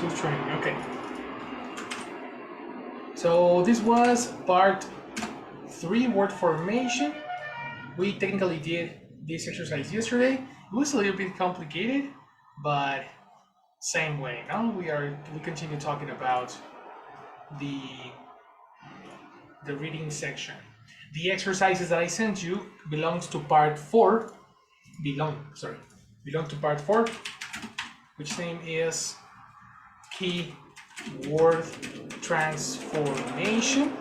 to training. Okay. So this was part 3, word formation. We technically did this exercise yesterday. It was a little bit complicated, but same way. Now we continue talking about the reading section. The exercises that I sent you belong to part 4, which name is key word transformation,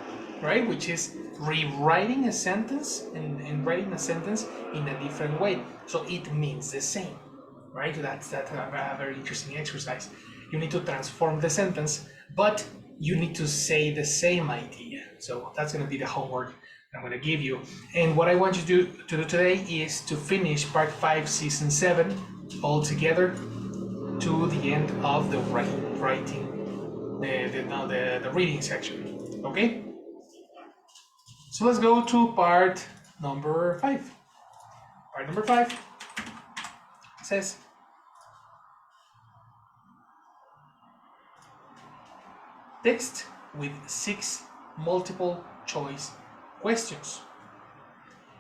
right? Which is rewriting a sentence and writing a sentence in a different way, so it means the same, right? That's a very interesting exercise. You need to transform the sentence, but you need to say the same idea. So that's going to be the homework I'm going to give you. And what I want you to do today is to finish part 5, season 7 all together to the end of the writing, the reading section. Okay? So let's go to part number 5. Part number 5 says, text with 6 multiple choice questions.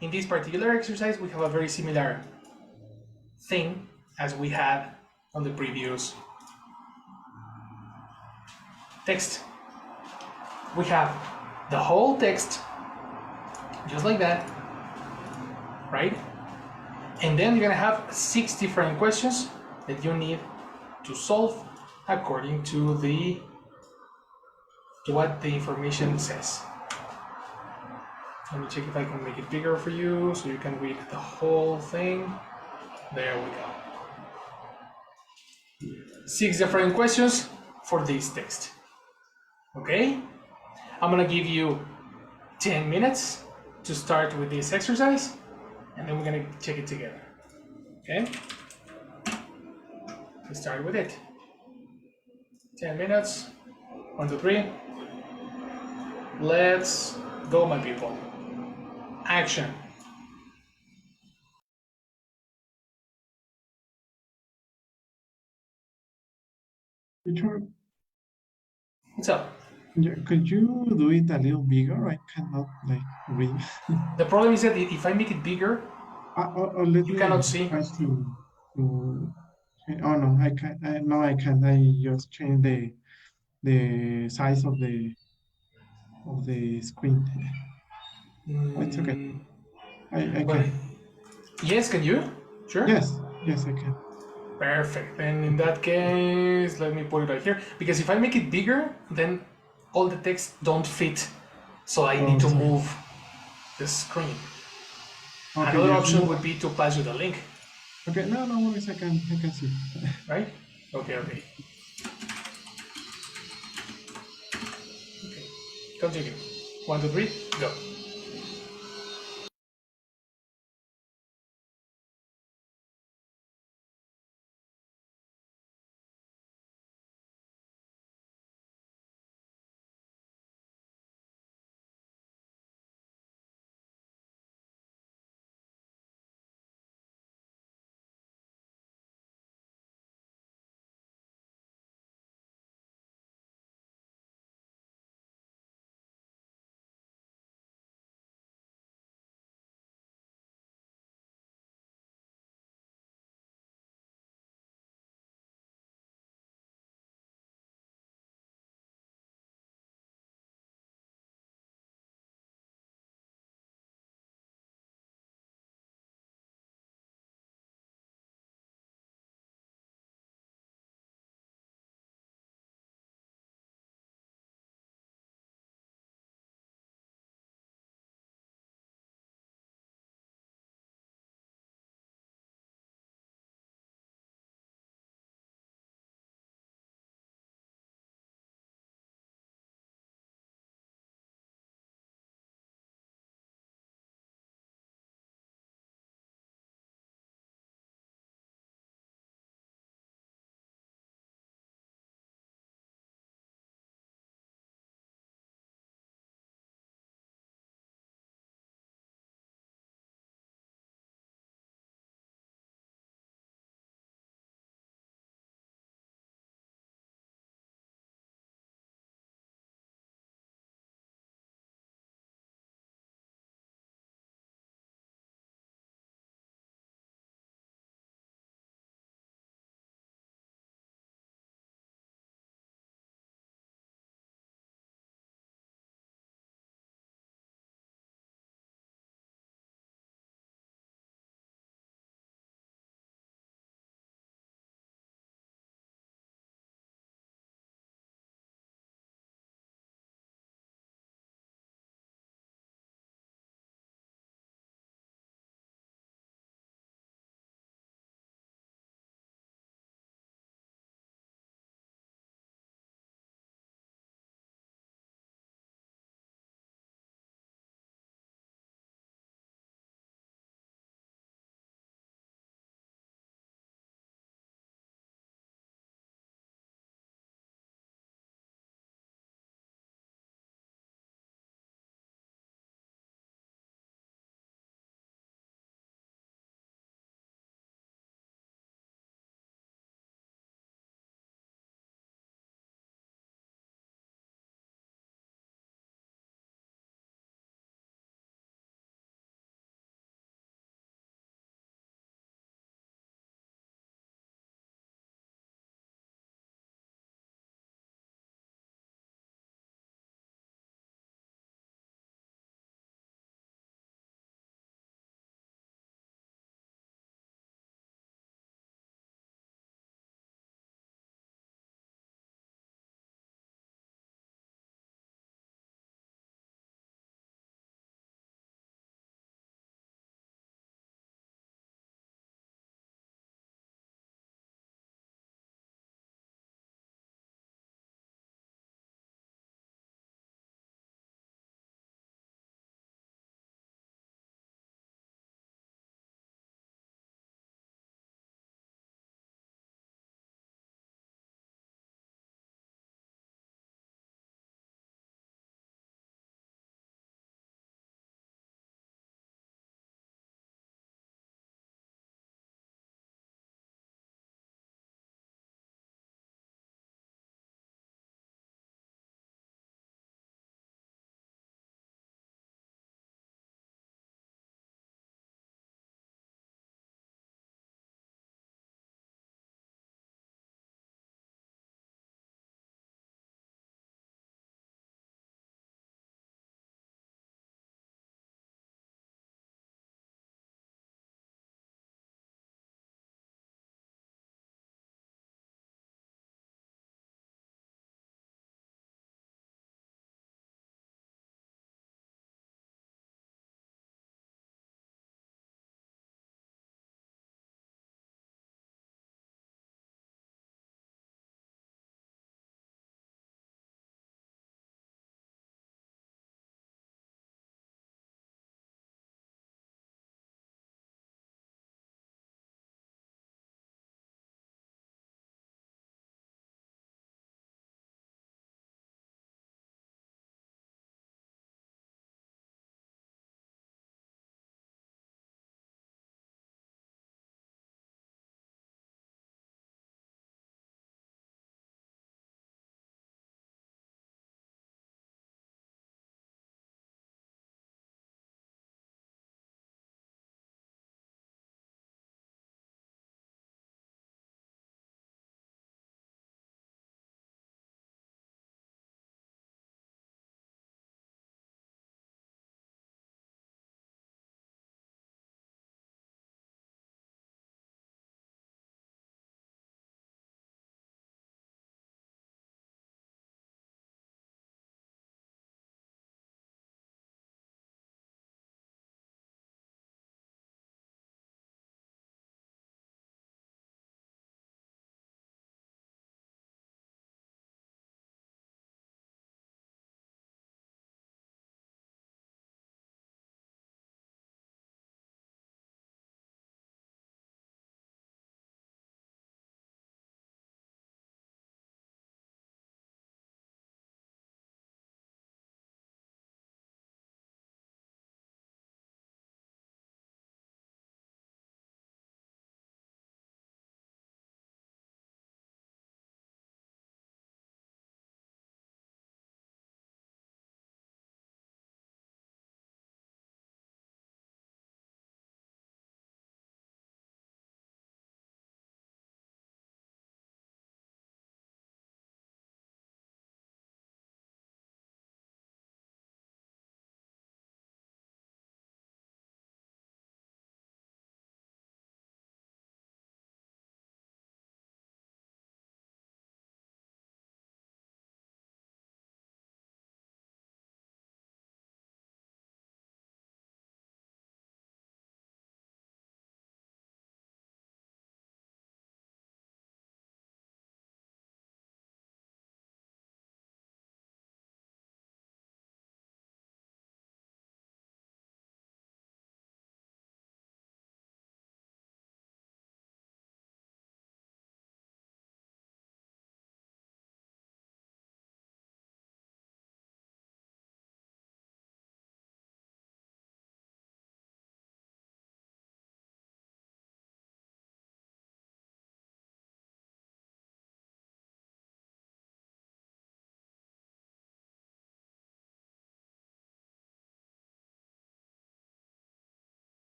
In this particular exercise, we have a very similar thing as we had on the previous text. We have the whole text, just like that, right? And then you're gonna have 6 different questions that you need to solve according to what the information says. Let me check if I can make it bigger for you so you can read the whole thing. There we go. 6 different questions for this text. Okay? I'm gonna give you 10 minutes to start with this exercise, and then we're gonna check it together. Okay? Let's start with it. 10 minutes. 1, 2, 3. Let's go, my people. Action. Teacher, What's up? could you do it a little bigger? I cannot read. The problem is that if I make it bigger, Or let you me cannot see. try to. Oh no, I can't. No, I can't. I just change the size of the screen. Oh, it's okay. I Well, can. yes, can you? Sure. Yes, I can. Perfect. And in that case, let me put it right here. Because if I make it bigger, then all the text don't fit. So I need to Sorry. move the screen. Okay, Another yes. option would be to pass you the link. Okay, no worries. I can see. Right? Okay. Okay. Continue. 1, 2, 3, go.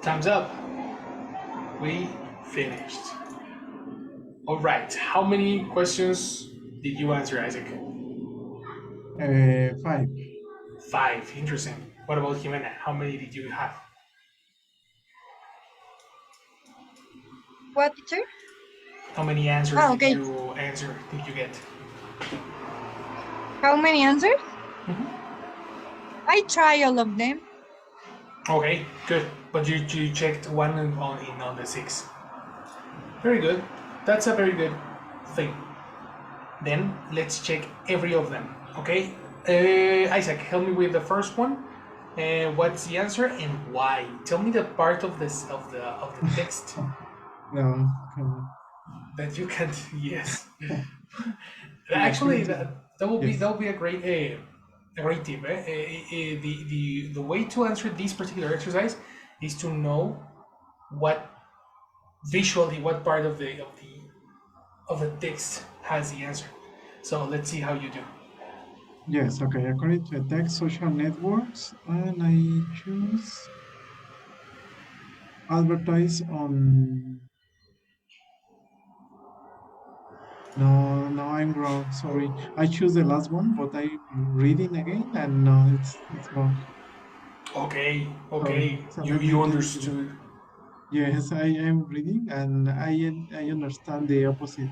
Time's up. We finished. All right. How many questions did you answer, Isaac? 5. 5. Interesting. What about Jimena? How many did you have? What, teacher? How many answers Oh, did okay. you answer? Did you get? How many answers? I try all of them. Okay, good. But you checked one on the 6. Very good. That's a very good thing. Then let's check every of them. Okay, Isaac, help me with the first one. What's the answer and why? Tell me the part of this of the text No, come on. that you can't. Yes, I actually, couldn't. that Yes. will be a great tip. The way to answer this particular exercise is to know what visually what part of the text has the answer. So let's see how you do. Yes, okay. According to the text, social networks, and I choose advertise on. No, no, I'm wrong. Sorry. I choose the last one, but I'm reading again, and no, it's wrong. Okay, Sorry. okay, So you understood. yes, I am reading, and I understand the opposite.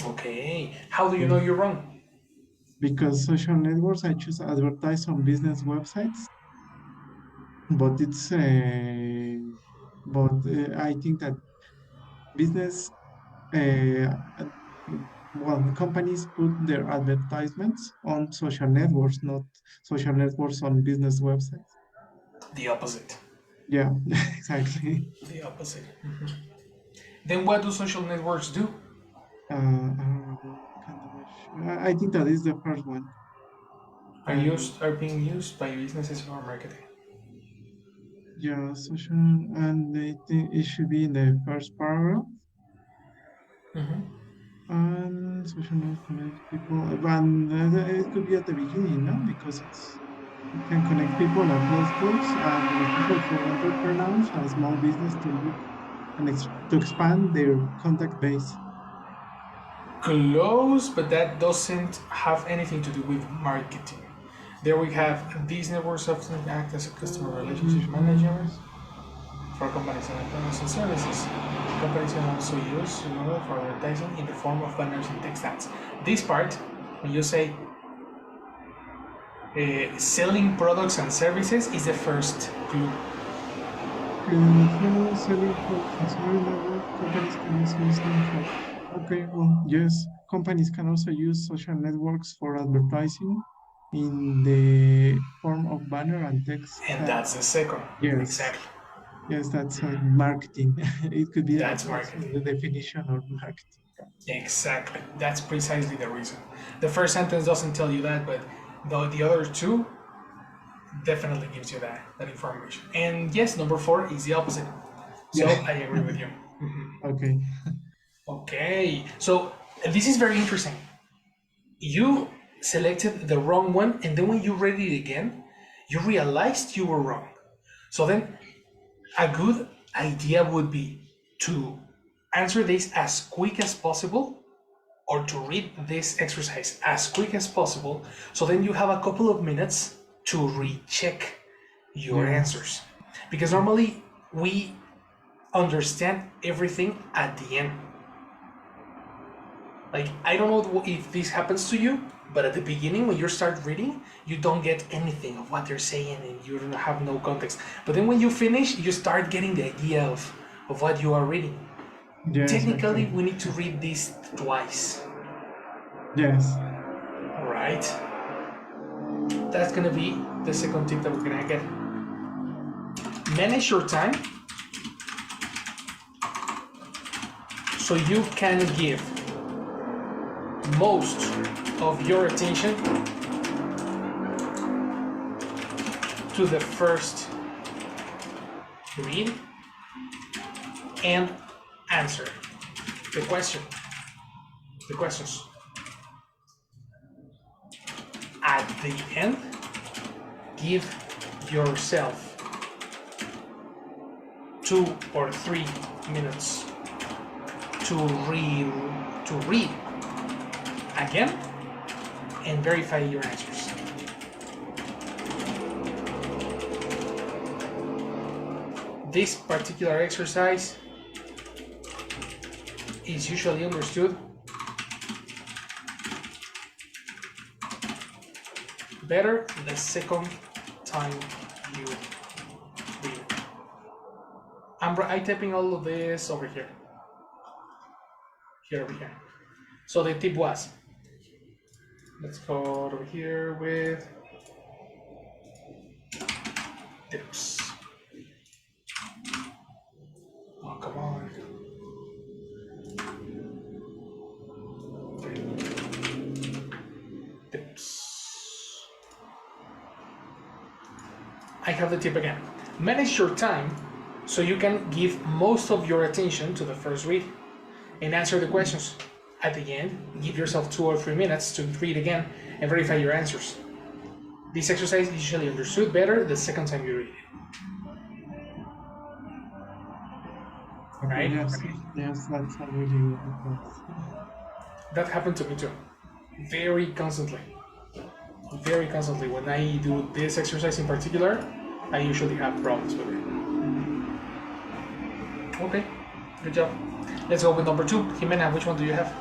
Okay, how do you know Okay. you're wrong? Because social networks, I choose advertise on business websites, but I think that business, uh, uh, well, companies put their advertisements on social networks, not social networks on business websites. The opposite. Yeah, exactly. The opposite. Then what do social networks do? I think that is the first one. And Are being used by businesses for marketing. yeah, social, and I think it should be in the first paragraph. And social networks connect people, and it could be at the beginning, no? Because it can connect people across schools and beneficial for entrepreneurs and small business to look and to expand their contact base. Close, but that doesn't have anything to do with marketing. There we have these networks often act as a customer relationship manager for companies and products and services. Companies can also use for advertising in the form of banners and text ads. This part, when you say selling products and services, is the first clue. So selling products and service network companies can also use them for. Okay, well, yes, companies can also use social networks for advertising in the form of banner and text And that's the ads. second. Yes, Exactly. yes, that's marketing. It could be That's also marketing. the definition of marketing. Exactly. That's precisely the reason. The first sentence doesn't tell you that, but the other two definitely gives you that information. And yes, number 4 is the opposite. So Yeah. I agree with you. Okay. Okay. So this is very interesting. You selected the wrong one, and then when you read it again, you realized you were wrong. So then a good idea would be to answer this as quick as possible or to read this exercise as quick as possible, so then you have a couple of minutes to recheck your Yes. answers, because normally we understand everything at the end. Like, I don't know if this happens to you, but at the beginning when you start reading, you don't get anything of what they're saying and you don't have no context, but then when you finish you start getting the idea of what you are reading. Yes, Technically actually. we need to read this twice. Yes. All right, that's gonna be the second tip that we're gonna get. Manage your time so you can give most of your attention to the first read and answer the question, the questions. At the end, give yourself 2 or 3 minutes to read again and verify your answers. This particular exercise is usually understood better the second time you read it. I'm typing all of this over here. Over here. So the tip was, let's go over here with tips. Oh, come on. Tips. I have the tip again. Manage your time so you can give most of your attention to the first read and answer the questions. At the end, give yourself 2 or 3 minutes to read again and verify your answers. This exercise is usually understood better the second time you read it. Right? Yes, that's a really good advice. That happened to me too. Very constantly. When I do this exercise in particular, I usually have problems with it. Okay, good job. Let's go with number 2. Jimena, which one do you have?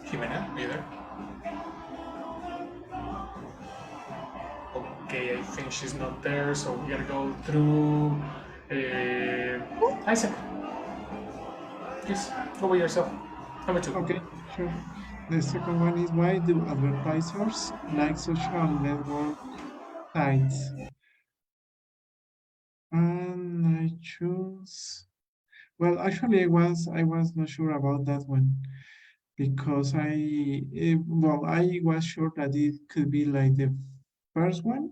Jimena, are you there? Okay, I think she's not there, so we gotta go through Isaac. Yes, go by yourself. Number 2. Okay, sure. The second one is, why do advertisers like social network sites? And I choose. Well, actually, I was not sure about that one, because I was sure that it could be like the first one,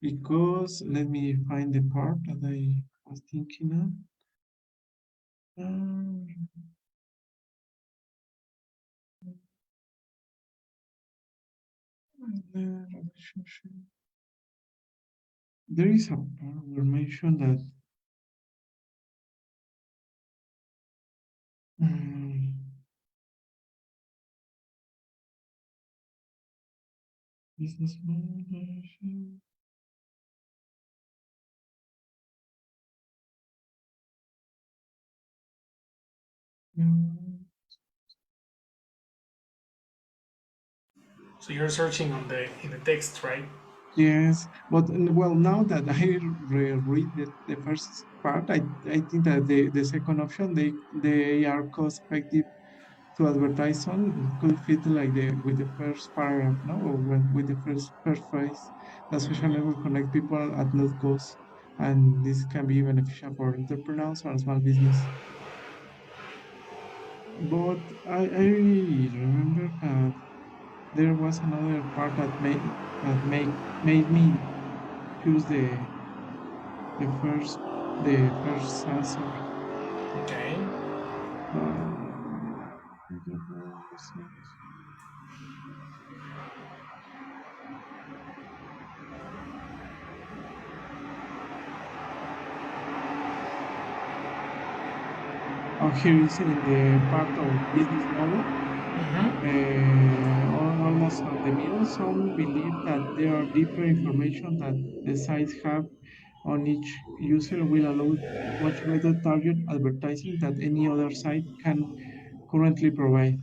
because let me find the part that I was thinking of. There is a part where mentioned that business manager. So you're searching in the text, right? Yes, but well, now that I read the first part, I think that the second option, they are cost effective to advertise on, could fit like with the first paragraph, no, or with the first phrase. The social network connect people at no cost, and this can be beneficial for entrepreneurs or small business. But I remember that there was another part that made me choose the first answer. Okay. Here is in the part of business model. Almost on the middle, some believe that there are deeper information that the sites have on each user will allow much better target advertising that any other site can currently provide.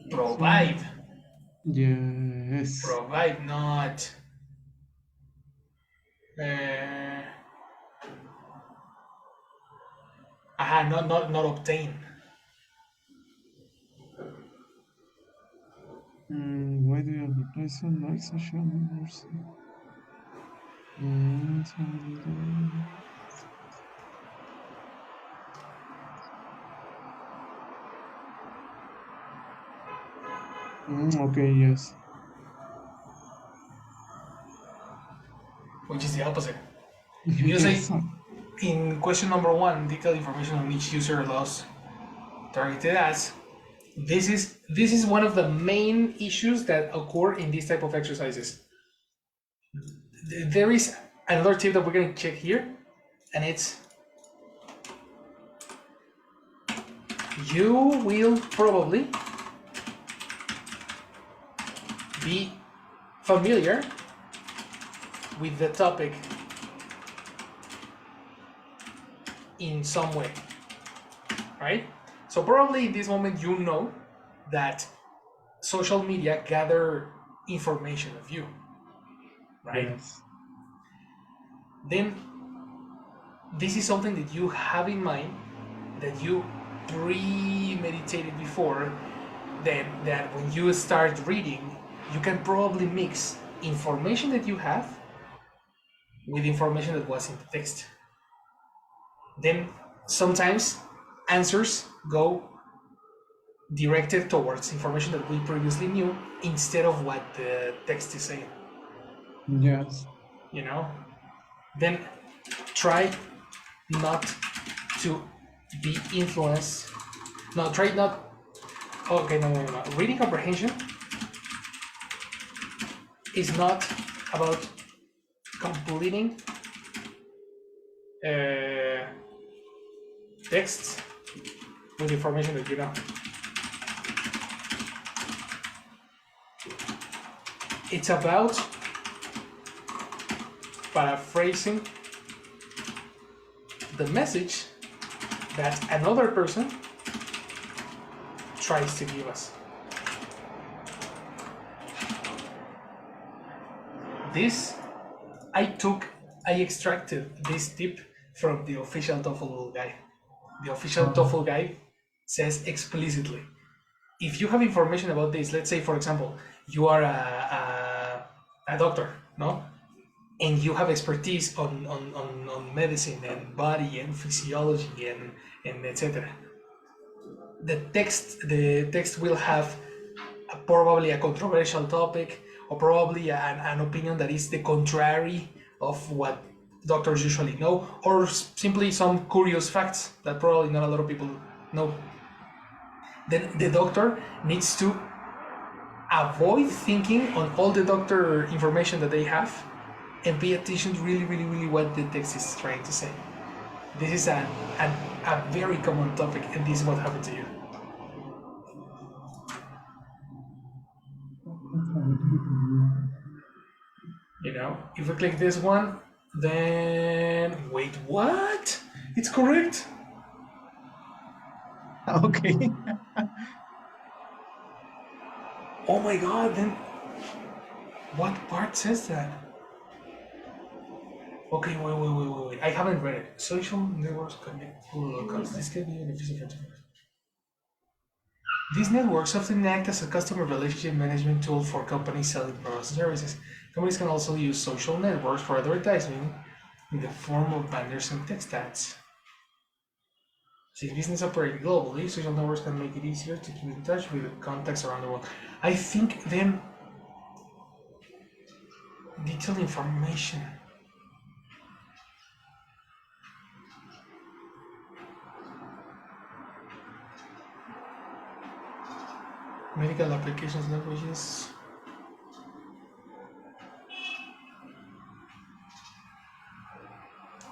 Provide. So, yes. Provide, not. Not obtain. Why do advertising like social networks? Okay, yes. Which is the opposite. If you say in question number 1, detailed information on each user allows targeted ads. This is one of the main issues that occur in this type of exercises. There is another tip that we're going to check here, and it's you will probably be familiar with the topic in some way, right? So probably in this moment you know that social media gather information of you, right? Yes. Then this is something that you have in mind, that you premeditated before, that when you start reading, you can probably mix information that you have with information that was in the text. Then sometimes answers go directed towards information that we previously knew instead of what the text is saying. Yes. You know? Then try not to be influenced. No, try not. Okay, no. Reading comprehension is not about completing texts with information that you know. It's about paraphrasing the message that another person tries to give us. I extracted this tip from the official TOEFL guide. The official TOEFL guide says explicitly, if you have information about this, let's say, for example, you are a doctor, no? And you have expertise on medicine and body and physiology and etc. The text will have probably a controversial topic, or probably an opinion that is the contrary of what doctors usually know, or simply some curious facts that probably not a lot of people know. Then the doctor needs to avoid thinking on all the doctor information that they have and pay attention to really what the text is trying to say. This is a very common topic, and this is what happened to you. You know, if we click this one, then wait, what? It's correct. Okay. Oh my god, then what part says that? Okay, wait. I haven't read it. Social networks connect locals. This can be an efficient. These networks often act as a customer relationship management tool for companies selling products and services. Companies can also use social networks for advertising in the form of banners and text ads. Since business operates globally, social networks can make it easier to keep in touch with contacts around the world. I think then detailed information. Medical applications languages.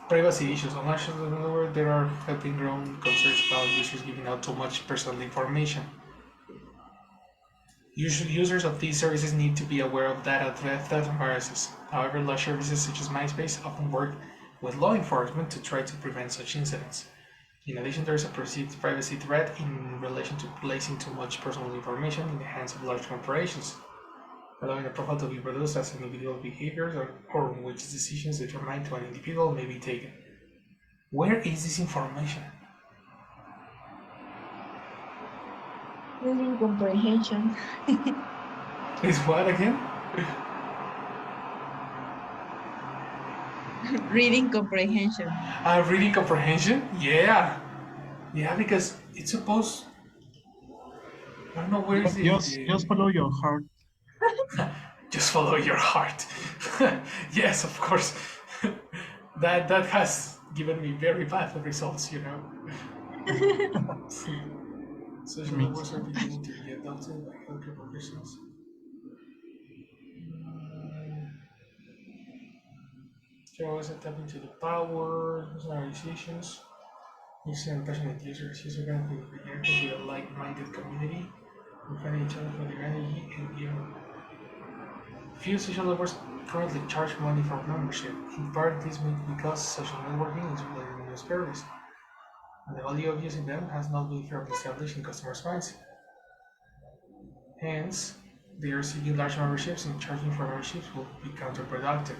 Privacy issues. On national level, there are helping grown concerns about users giving out too much personal information. Users of these services need to be aware of data theft and viruses. However, large services such as MySpace often work with law enforcement to try to prevent such incidents. In addition, there is a perceived privacy threat in relation to placing too much personal information in the hands of large corporations, allowing a profile to be produced as individual behaviors or in which decisions determined to an individual may be taken. Where is this information? Reading comprehension. Is what again? Reading comprehension. Reading comprehension? Yeah, because it's supposed. I don't know where is it. Just follow your heart. Just follow your heart. Yes, of course. that has given me very bad results, you know. Social makes networks are beginning to be adopted by healthcare professionals. They're always tapping into the power, personalizations, using and passionate users. User benefit will be connected with a like-minded community, and finding each other for their energy and even few social networks currently charge money for membership. In part, this may be because social networking is related to new service, and the value of using them has not been firmly established in customers' minds. Hence, they are seeking large memberships, and charging for memberships will be counterproductive.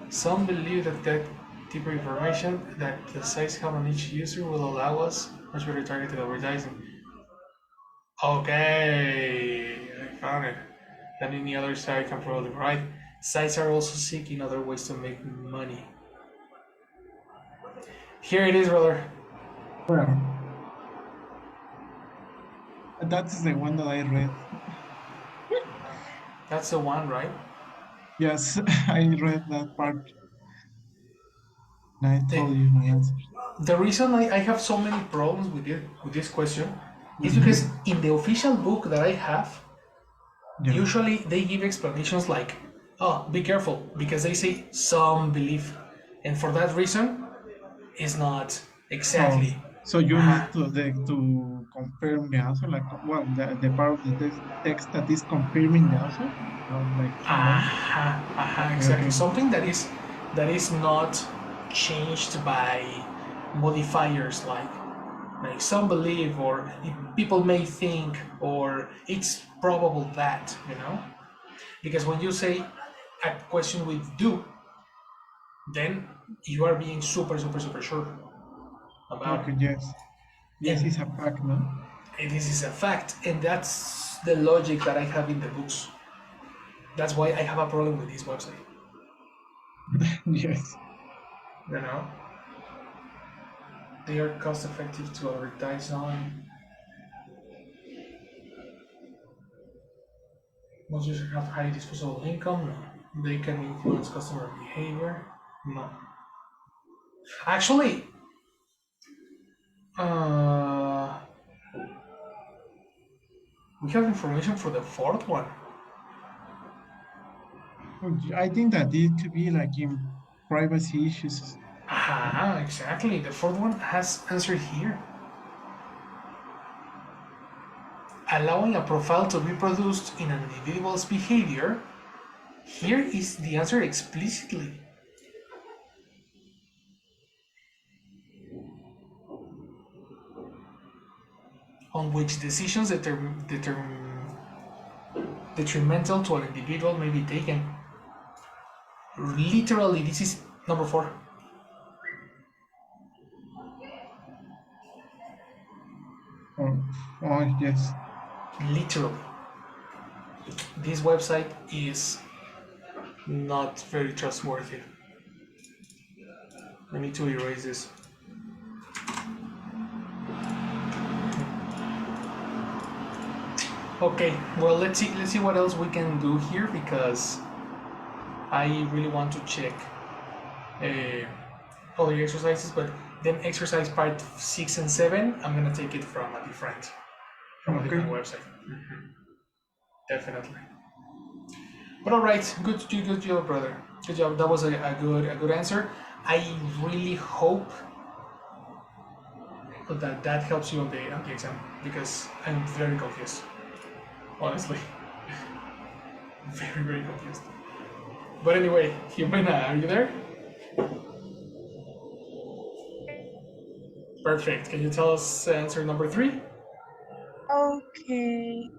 Some believe that deeper information that the sites have on each user will allow us much better targeted advertising. Okay, I found it. Than any other site can probably provide. Sites are also seeking other ways to make money. Here it is, brother. Well, that's the one that I read. That's the one, right? Yes, I read that part and I The, told you my answer. the reason I have so many problems with this question is because Mm-hmm. in the official book that I have, Yeah. usually they give explanations like, oh, be careful, because they say some belief. And for that reason, it's not Oh, exactly. so you Uh-huh. need to confirm the answer, like well, the part of the text that is confirming the answer, not like online. Okay, Exactly. okay. Something that is not changed by modifiers like some believe or people may think or it's probable that, because when you say a question with do, then you are being super super super sure about Okay, yes. it, Yes, it's a and fact, no? this is a fact, and that's the logic that I have in the books. That's why I have a problem with this website. Yes. you know they are cost effective to advertise on. Most users have high disposable income. No. They can influence customer behavior. No. Actually, uh, we have information for the fourth one. I think that it could be like in privacy issues. Exactly. The fourth one has answered here. Allowing a profile to be produced in an individual's behavior. Here is the answer explicitly. On which decisions detrimental to an individual may be taken. Literally, this is number 4. Oh, oh yes. Literally. This website is not very trustworthy. I need to erase this. Okay, well let's see what else we can do here, because I really want to check other exercises, but then exercise part 6 and 7 I'm gonna take it from a Okay. different website. Definitely. But all right, good job, brother. Good job. That was a good answer. I really hope that helps you on the exam, because I'm very confused. Honestly, very very confused. But anyway, Jimena, are you there? Perfect. Can you tell us answer number 3? Okay.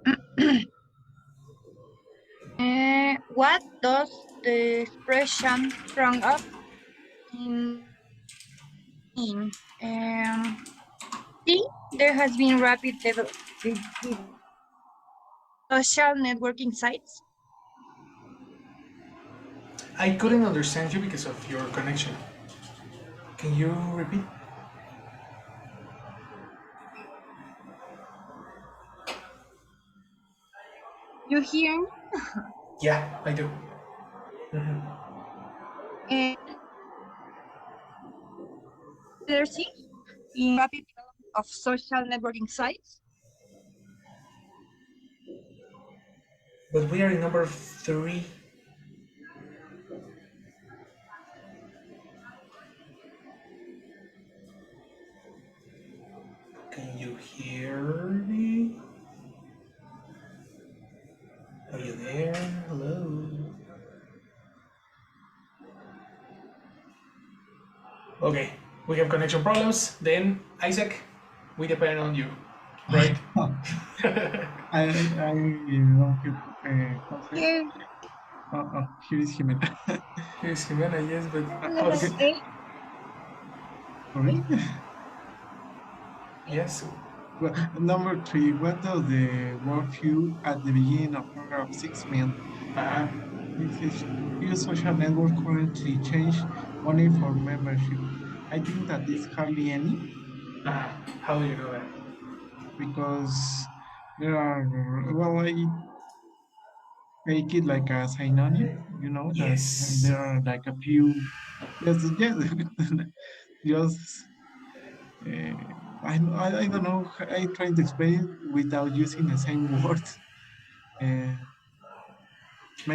What does the expression sprung up mean? See, there has been rapid social networking sites. I couldn't understand you because of your connection. Can you repeat? You hear me? Yeah, I do. Uh, literacy in rapid development of social networking sites. But we are in number 3. Can you hear me? Are you there? Hello? Okay, we have connection problems. Then, Isaac, we depend on you, right? I don't hear Jose. Here, Here is Jimena. Here's Jimena, yes, but Okay, A. sorry. yes. Well, number 3, what does the word few at the beginning of paragraph 6 mean? Uh, This is few social network currently change money for membership. I think that is hardly any how do you know that? because there are, well, I take it like a synonym, that Yes. there are like a few, yes, yes, just, I don't know, I trying to explain it without using the same word. Uh,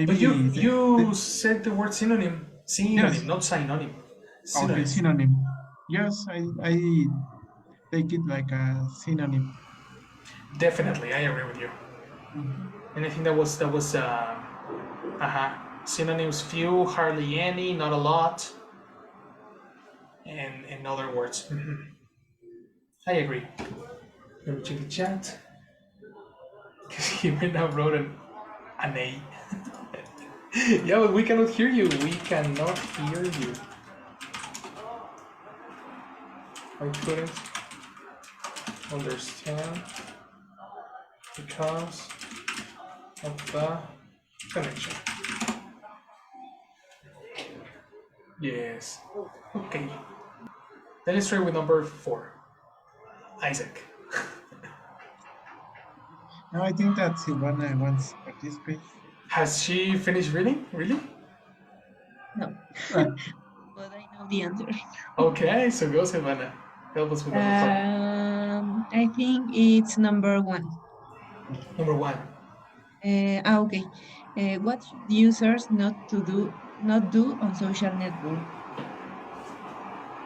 But you maybe, you said the word synonym. Synonym, yes, not synonym. okay, Synonym. synonym. Yes, I take it like a synonym. Definitely, I agree with you. Mhm. And I think that was synonyms few, hardly any, not a lot, and in other words. I agree. Let me check the chat. Because he right now wrote an A. Yeah, but we cannot hear you. We cannot hear you. I couldn't understand because of the connection. Yes. Okay. Then let's try with number 4. Isaac. No, I think that Silvana wants to participate. Has she finished reading? Really? No, Uh, but I know the answer. Okay, so go Silvana. Help us with number 4. I think it's number 1. Number 1. Okay. What should users not do on social network?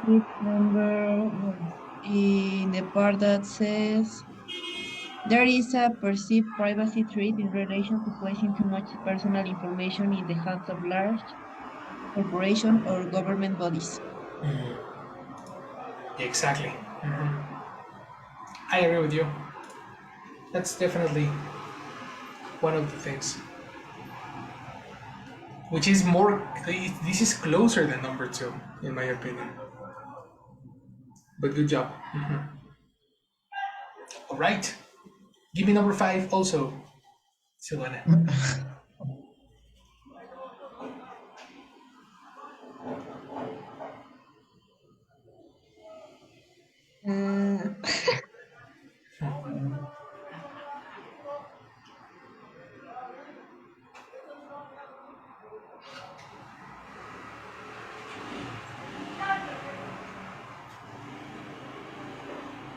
It's number 1. In the part that says there is a perceived privacy threat in relation to placing too much personal information in the hands of large corporations or government bodies. Exactly. I agree with you. That's definitely one of the things. Which is more, this is closer than number 2, in my opinion. But good job. All right. Give me number 5 also, Silvana.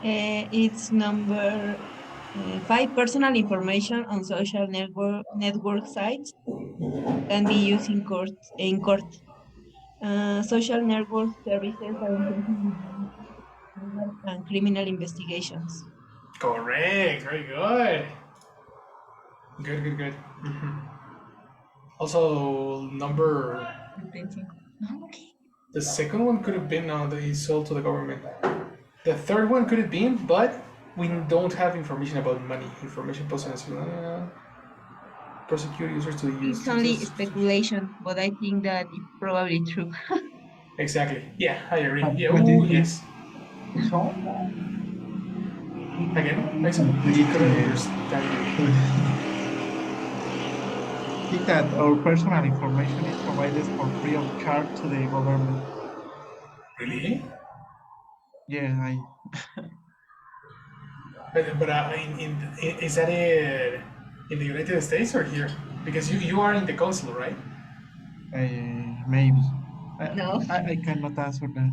Uh, it's number 5. Personal information on social network sites can be used in court. Social network services are increasingly legal and criminal investigations. Correct. Very good. Good, good, good. Also, number. Okay. The second one could have been that he sold to the government. The third one could have been, but we don't have information about money. Information posted prosecute users to use. It's only speculation, but I think that it's probably true. Exactly. Yeah, I agree. Yeah. but Ooh, yes. it's all Again, I free to couldn't the. understand I think that our personal information is provided for free of charge to the government. you. Really? Yeah, But is that in the United States or here? Because you are in the consul, right? maybe. No. I cannot answer that.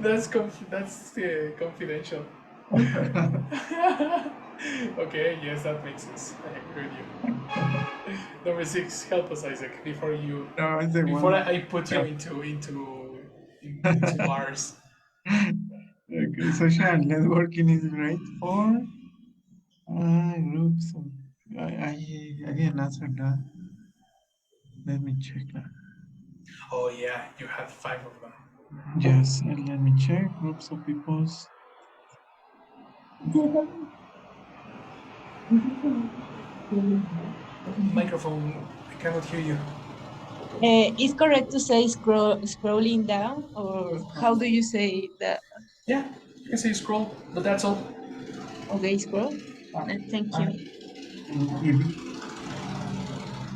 That's confidential. Okay, yes, that makes sense. I agree with you. Number six, help us, Isaac, before you, No, it's the before one. I put you Yeah. into bars. Okay, social networking is great for groups. I didn't answer that. Let me check that. Oh yeah, you had five of them. Yes, let me check. Groups of peoples. Microphone, I cannot hear you. Is correct to say scrolling down, or how do you say that? Yeah, you can say scroll, but that's all. Okay, scroll. Thank you.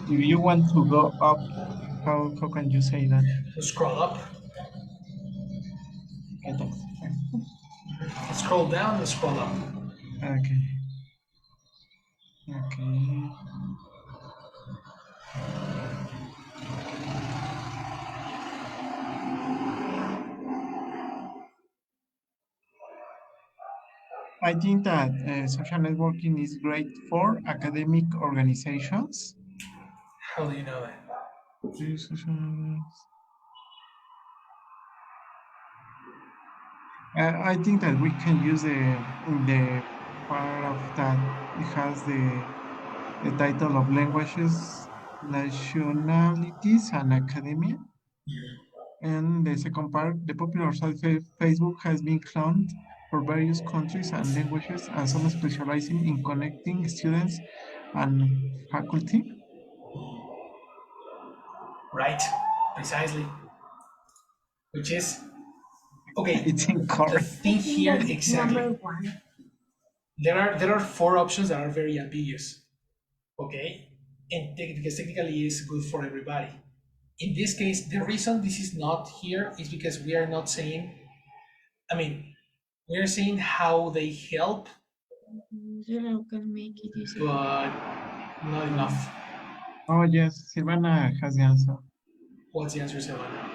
If you want to go up, how can you say that? Scroll up, Okay, thanks. scroll down, and scroll up. Okay. Okay. I think that social networking is great for academic organizations. How do you know that? I think that we can use the part of that. It has the title of languages, nationalities, and academia. And the second part, the popular site Facebook has been cloned for various countries and languages, and some specializing in connecting students and faculty. Right, precisely. Which is okay. It's The incorrect. I thing think here that it's exactly. number one. There are four options that are very ambiguous. Okay, and because technically it's good for everybody. In this case, the reason this is not here is because we are not saying. I mean, we are saying how they help, You can make it easy. but not enough. Oh, yes, Silvana has the answer. What's the answer, Savannah?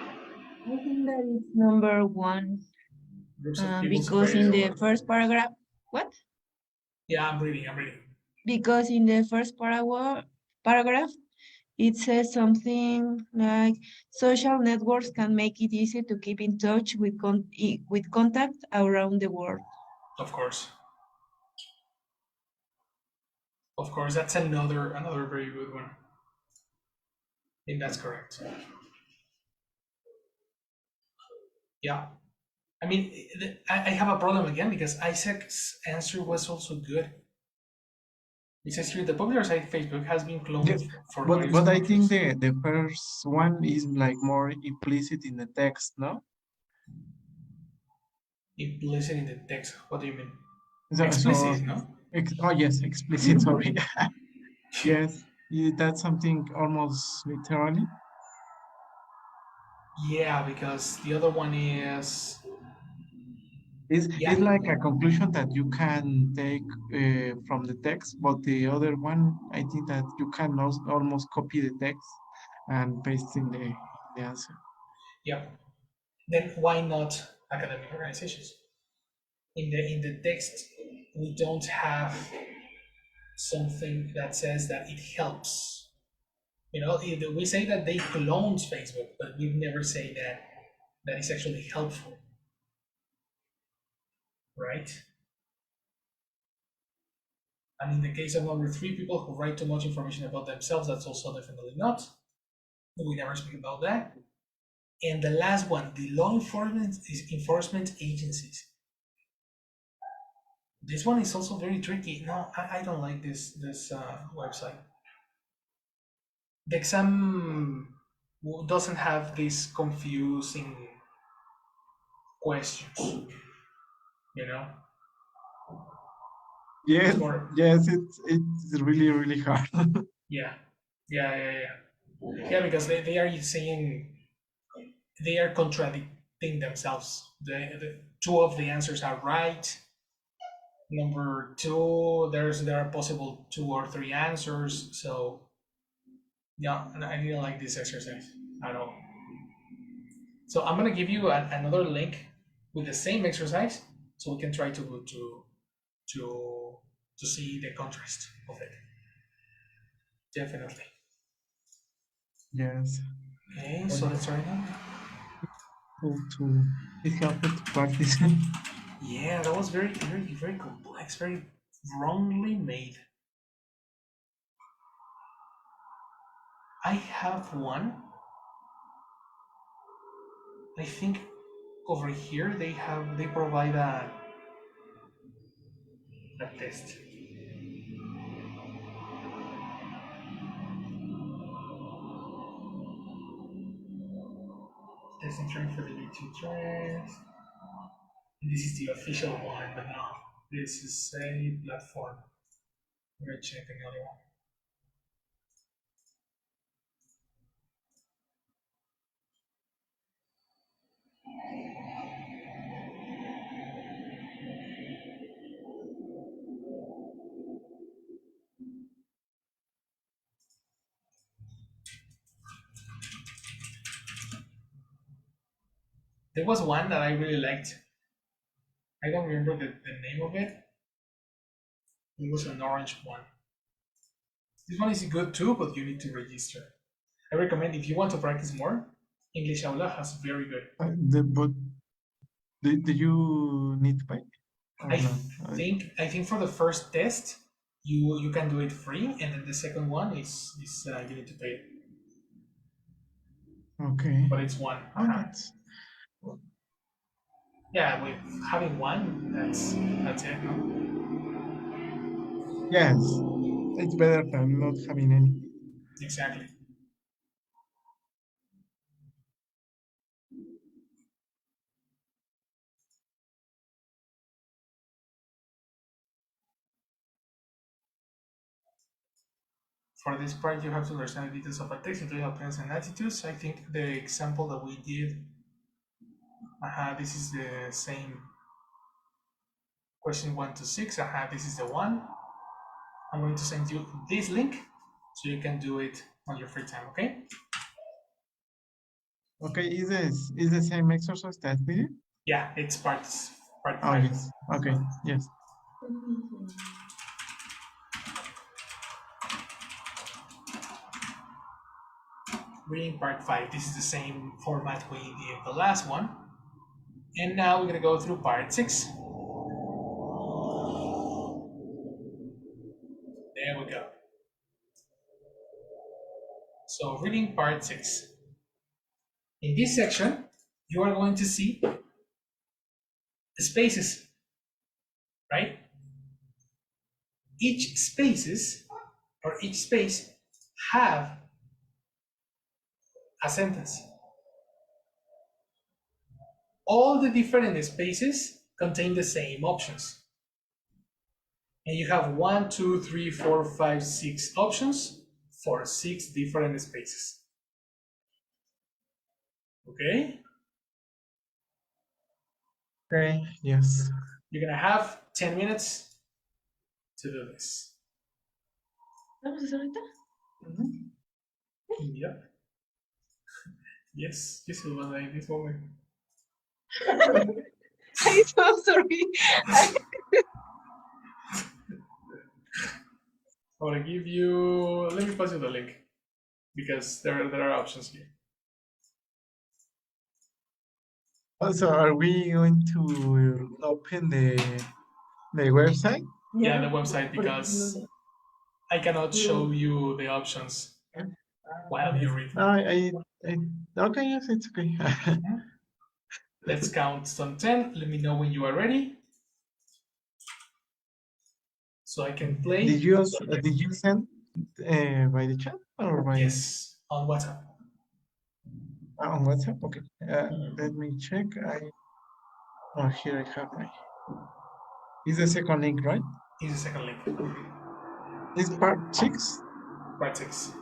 I think that it's number one, Groups of people because separated in the over. first paragraph, what? Yeah, I'm reading. I'm reading. Because in the first paragraph, it says something like social networks can make it easy to keep in touch with contact around the world. Of course. Of course, that's another very good one. I think that's correct. Yeah. I mean, I have a problem again because Isaac's answer was also good. It says here the popular site Facebook has been Yes, cloned for but various but I think countries. the first one is like more implicit in the text, no? Implicit in the text. What do you mean? So Explicit, no? oh yes, explicit. Sorry. Yes, that's something almost literally. Yeah, because the other one is It's yeah, like a conclusion that you can take from the text, but the other one, I think that you can almost copy the text and paste in the answer. yeah. Then why not academic organizations? In the text, we don't have something that says that it helps. We say that they cloned Facebook, but we never say that is actually helpful, right? And in the case of number three, people who write too much information about themselves, that's also definitely not. We never speak about that. And the last one, the law enforcement agencies. This one is also very tricky. No, I don't like this website. The exam doesn't have these confusing questions. You know, Yes, it's more yes, it's really hard. yeah, yeah, because they are saying they are contradicting themselves. The two of the answers are right. Number two, there are possible two or three answers. So yeah, and I didn't like this exercise at all. So I'm gonna give you another link with the same exercise, so we can try to to see the contrast of it. Definitely. Yes. Okay, so let's try now. It's helpful to practice. Yeah, that was very complex, very wrongly made. I have one. I think over here they provide a test. Testing term for the YouTube trends. This is the official one, but no, this is a platform. We're gonna check another one. There was one that I really liked. I don't remember the name of it. It was an orange one. This one is good too, but you need to register. I recommend if you want to practice more, English Aula has very good. But do you need to pay or I not? think for the first test you can do it free, and then the second one is you need to pay. Okay. But it's one. Oh, that's Yeah, with having one, that's it. No? yes. It's better than not having any. Exactly. For this part, you have to understand the details of a text, including opinions and attitudes. I think the example that we did, this is the same question 1 to 6. This is the one. I'm going to send you this link so you can do it on your free time, okay? Okay, is the same exercise that we did? Yeah, it's part Oh 5. yes. Okay. Yes. Reading part 5. This is the same format we did the last one. And now we're gonna go through part 6. There we go. So reading part 6. In this section, you are going to see spaces, right? Each space have a sentence. All the different spaces contain the same options. And you have 1, 2, 3, 4, 5, 6 options for 6 different spaces. Okay? Okay. Yes. You're gonna have 10 minutes to do this. ¿Vamos a hacer ahorita? Yep. Yes, it was like this moment. I'm so sorry. I want to give you. Let me pass you the link because there are options here. Also, are we going to open the website? Yeah, the website, because I cannot show you the options while you read. I okay, yes, it's okay. Let's count on 10. Let me know when you are ready, so I can play. Did you send by the chat or by Yes, on WhatsApp. on WhatsApp? Okay. Let me check. Oh, here I have my. Is the second link, right? Here's the second link. Is part 6? Part 6.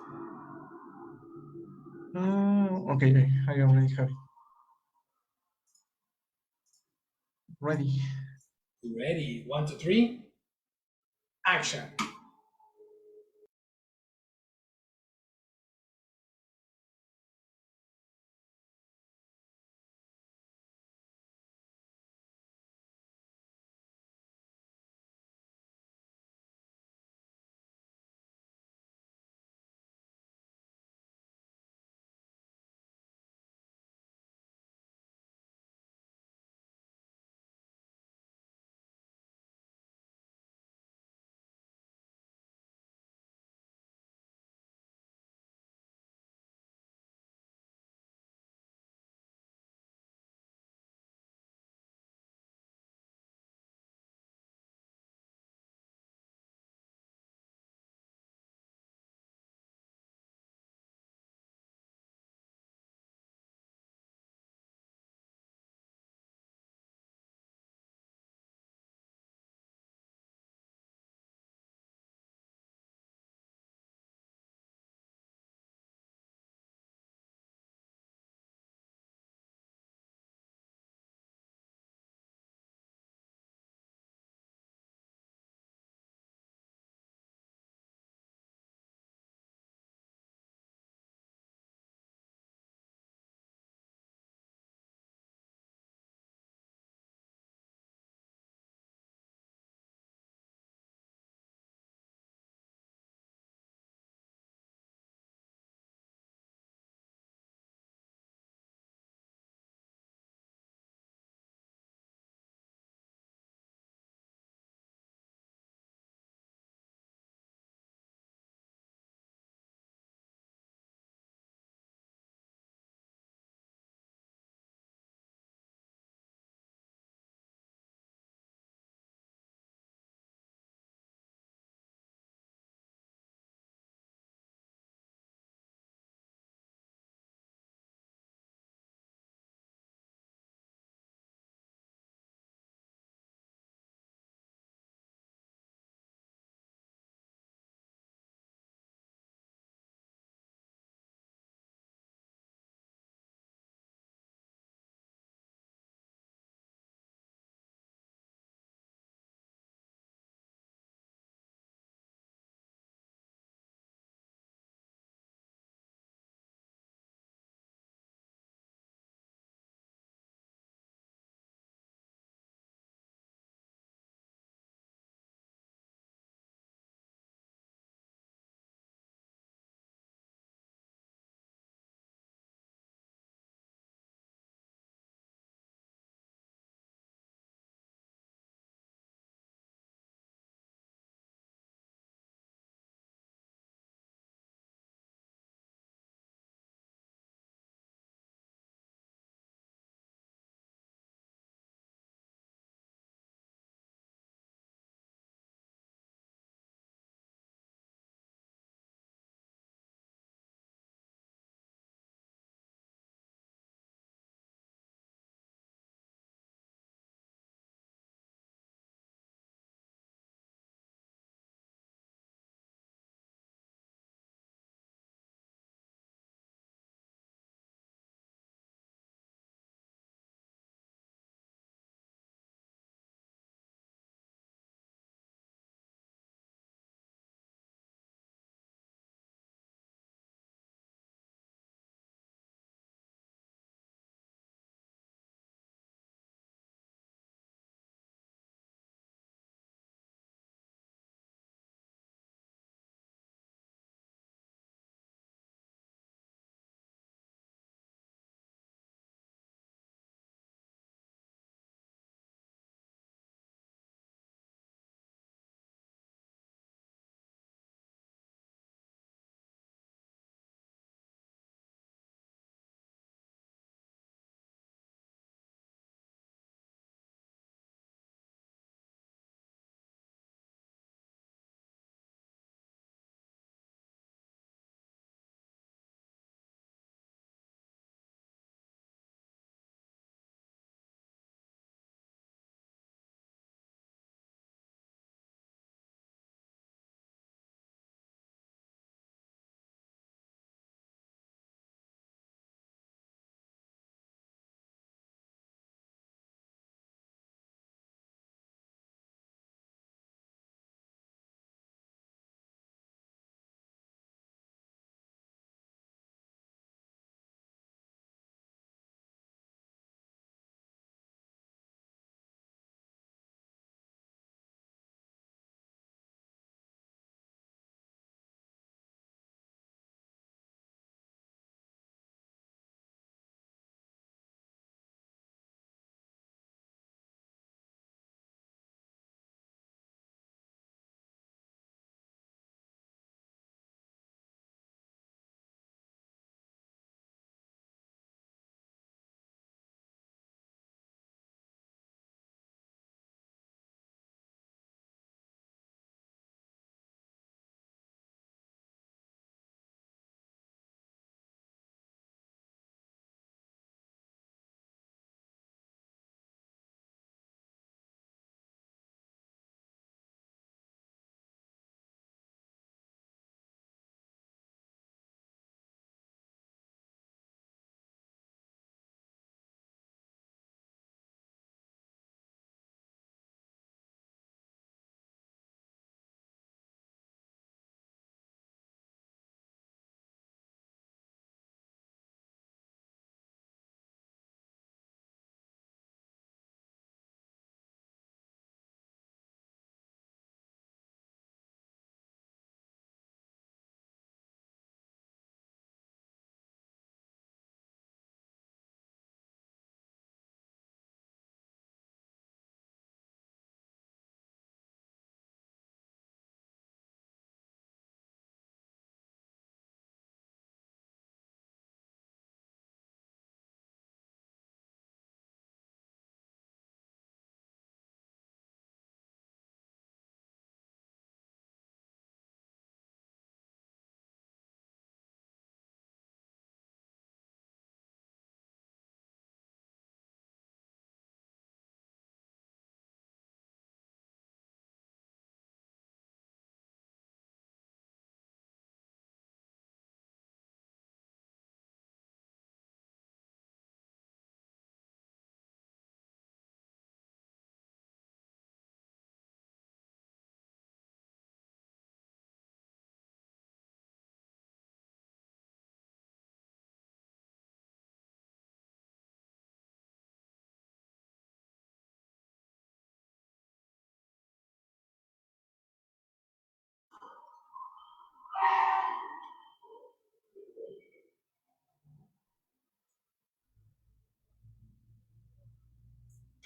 Okay, I already have it. Ready. Ready? 1, 2, 3. Action.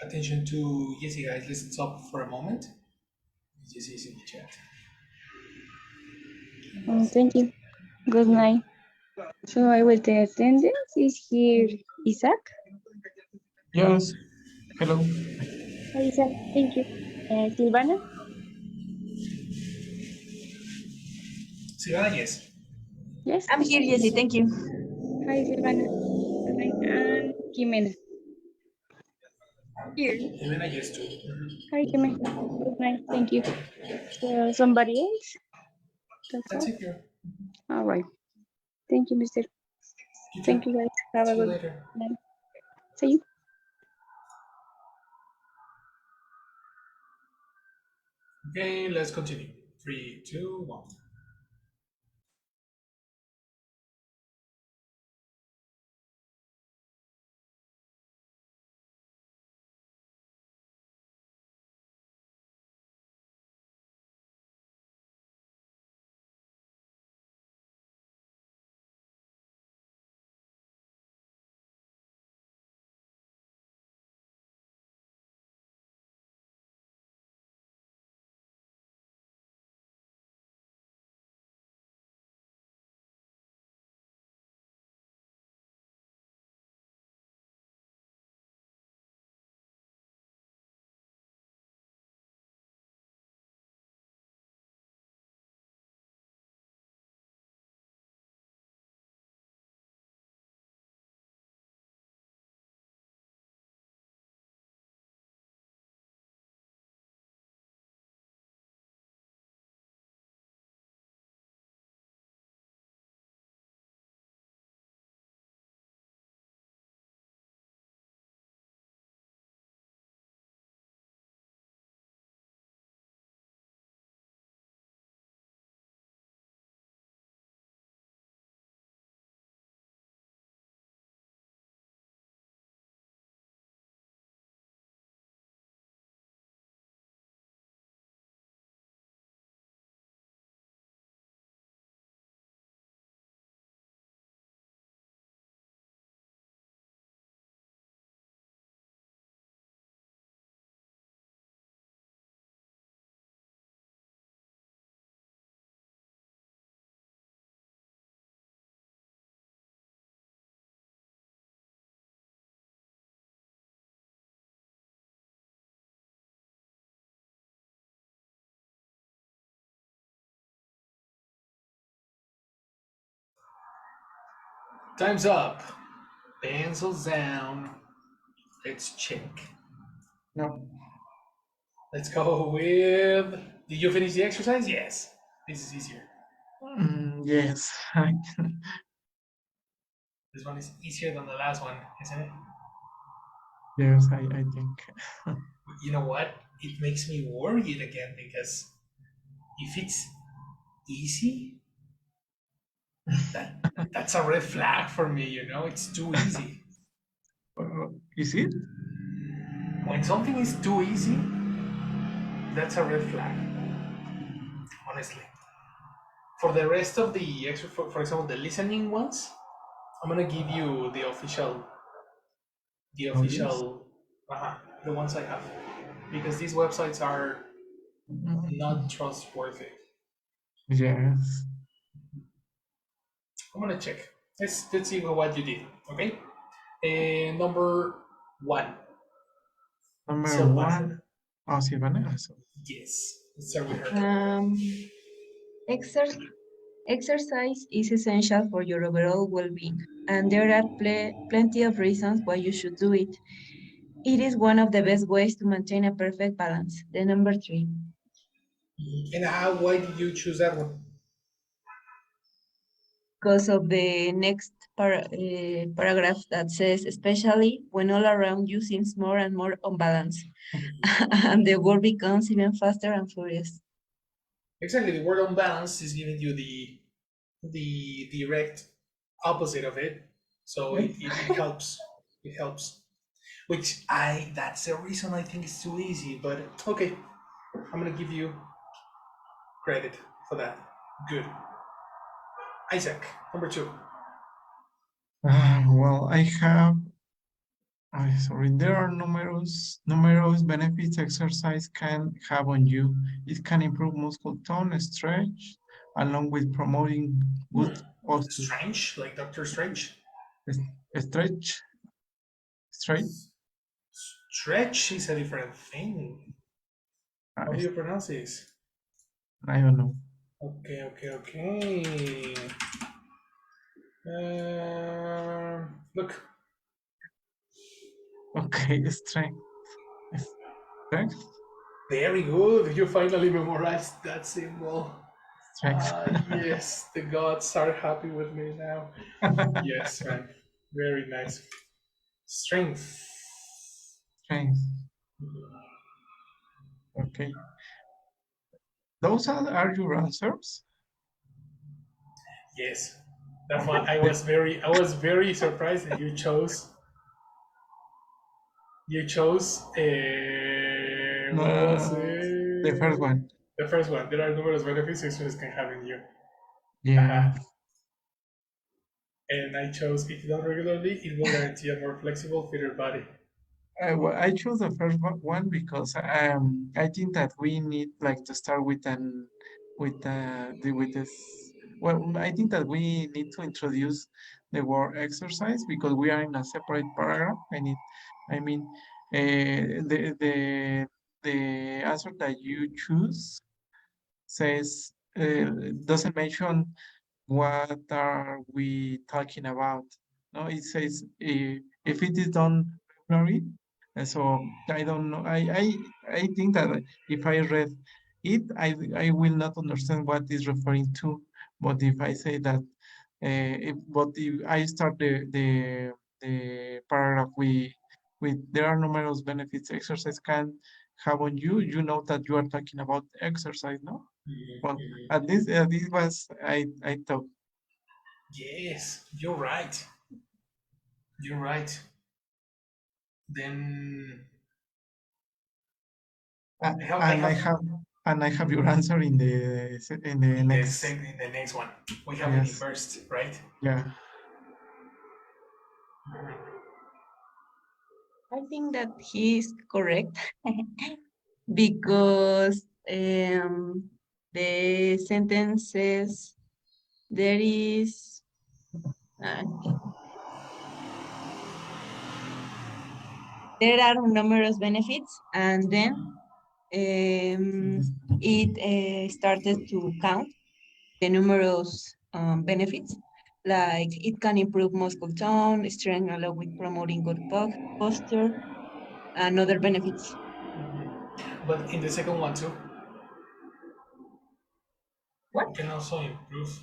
attention to Jesse, guys. Let's stop for a moment. Jesse is in the chat. Thank you. Good night. So I will take attendance. Is here Isaac? Yes. Hello. Hi, Isaac. Thank you. Silvana? Silvana, yes. Yes. I'm here, Jessie. Thank you. Hi, Silvana. Good night. And Jimena. Here. Jimena, yes, too. Hi, Jimena. Good night. Thank you. So somebody else? That's That's all. it, girl. All right. Thank you, Mister. You too. Thank you, guys. Have a See you good later. night. See you. Okay, let's continue. 3, 2, 1. Time's up. Pencils down. Let's check. No. Let's go with. Did you finish the exercise? Yes. This is easier. Yes. This one is easier than the last one, isn't it? Yes, I think. You know what? It makes me worried again because if it's easy, that that's a red flag for me. It's too easy. Is it? When something is too easy, that's a red flag. Honestly. For the rest of the extra, for example, the listening ones, I'm gonna give you the Oh, yes. official, the ones I have, because these websites are not trustworthy. Yes. I'm gonna check. Let's see what you did. Okay. Number one, Number Silvana. one. Oh, Silvana. So, Yes. Let's start with her. Exercise Exercise is essential for your overall well-being, and there are plenty of reasons why you should do it. It is one of the best ways to maintain a perfect balance. The number 3. And why did you choose that one? Because of the next paragraph that says, especially when all around you seems more and more unbalanced, and the world becomes even faster and furious. Exactly. The word unbalance is giving you the direct opposite of it. So it helps. It helps. Which that's the reason I think it's too easy. But okay, I'm gonna give you credit for that. Good. Isaac, number 2. well, I have Sorry, there are numerous benefits exercise can have on you. It can improve muscle tone, stretch, along with promoting good posture. Strange, like Doctor Strange. Stretch, straight. Stretch is a different thing. How do you pronounce this? I don't know. Okay. Look. Okay, strength. Strength. Very good. You finally memorized that symbol. Strength. Yes, the gods are happy with me now. Yes, man. Very nice. Strength. Strength. Okay. Those are your answers? Yes. That's why I was very surprised that you chose what was The first it? one. The first one. There are numerous benefits exercise can have in you. Yeah. And I chose if done regularly, it will guarantee a more flexible, fitter body. I chose the first one because I think that we need like to start with with this. Well, I think that we need to introduce the word exercise because we are in a separate paragraph. I mean, the answer that you choose says doesn't mention what are we talking about. No, it says if it is done regularly. So I don't know. I think that if I read it, I will not understand what is referring to. But if I say that, if I start the paragraph with there are numerous benefits exercise can have on you, you know that you are talking about exercise, no? Well, at least this was I thought. Yes, you're right. You're right. Then I have, I And have I have your answer in the next. in the next one. We have it Yes. inversed, right? Yeah. I think that he is correct because the sentence says there is uh, there are numerous benefits, and then it started to count the numerous benefits, like it can improve muscle tone, strength, along with promoting good posture, and other benefits. But in the second one too, What? it can also improve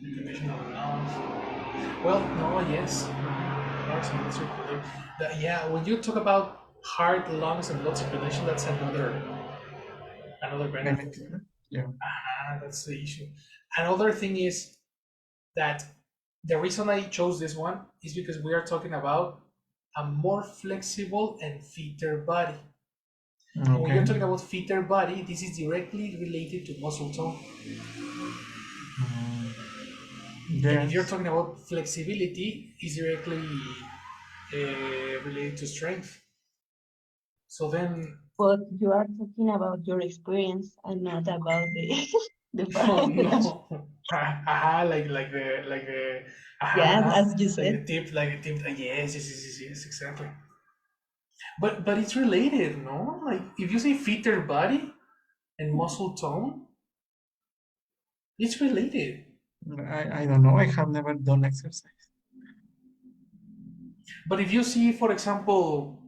the condition of the lungs. Well, no, yes. Heart and blood circulation. Yeah, when you talk about heart, lungs, and blood circulation, that's another benefit. Benefit. Yeah. That's the issue. Another thing is that the reason I chose this one is because we are talking about a more flexible and fitter body. And when you're Okay. talking about fitter body, this is directly related to muscle tone. Mm, And if you're yes. talking about flexibility, it's directly related to strength. So then, But you are talking about your experience and not about the the oh paragraph. no, aha, like the, Yeah, aha, as you said. like the tip. Yes, exactly. But it's related, no? Like if you say fitter body and muscle tone, it's related. I don't know. I have never done exercise. But if you see, for example,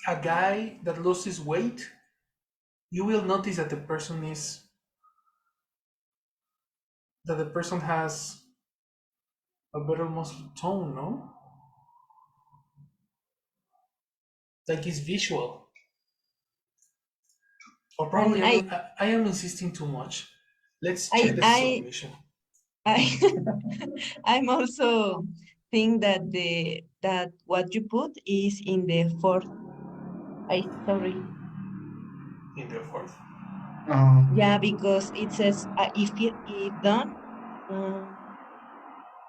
a guy that loses weight, you will notice that the person has a better muscle tone, no? Like it's visual. Or And probably I am insisting too much. Let's check I, the I, submission. I, I'm also think that that what you put is in the fourth. I sorry. In the fourth. Yeah, because it says if done, um,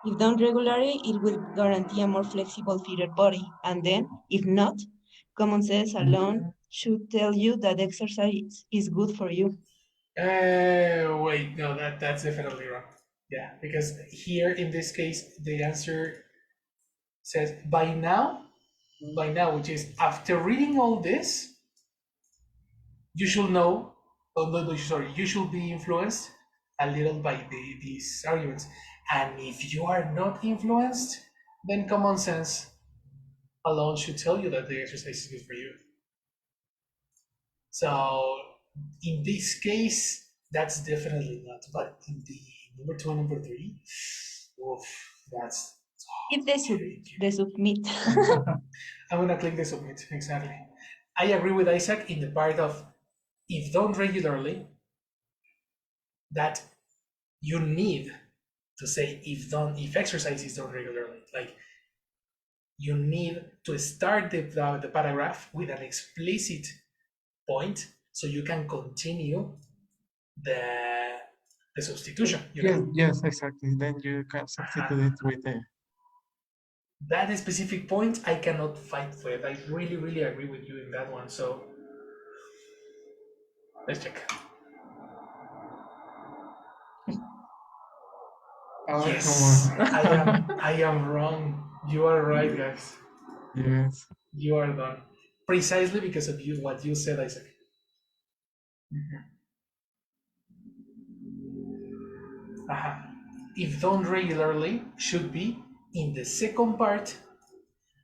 If done regularly, it will guarantee a more flexible fitted body. And then, if not, common sense alone should tell you that exercise is good for you. Wait, no, that's definitely wrong. Yeah, because here in this case, the answer says by now, which is after reading all this, you should know, oh, no, sorry, you should be influenced a little by these arguments. And if you are not influenced, then common sense alone should tell you that the exercise is good for you. So in this case, that's definitely not. But in the number two and number three, oof, that's If they submit. I'm gonna click the submit, exactly. I agree with Isaac in the part of if done regularly, that you need to say if exercise is done regularly. Like you need to start the paragraph with an explicit point so you can continue the the substitution. You Yes, know? yes, exactly. Then you can substitute it with the. That specific point I cannot fight with. I really, really agree with you in that one. So let's check. Oh, Yes, come on. I am wrong. You are right, guys. Yes. You are done. Precisely because of you, what you said, Isaac. If done regularly, should be in the second part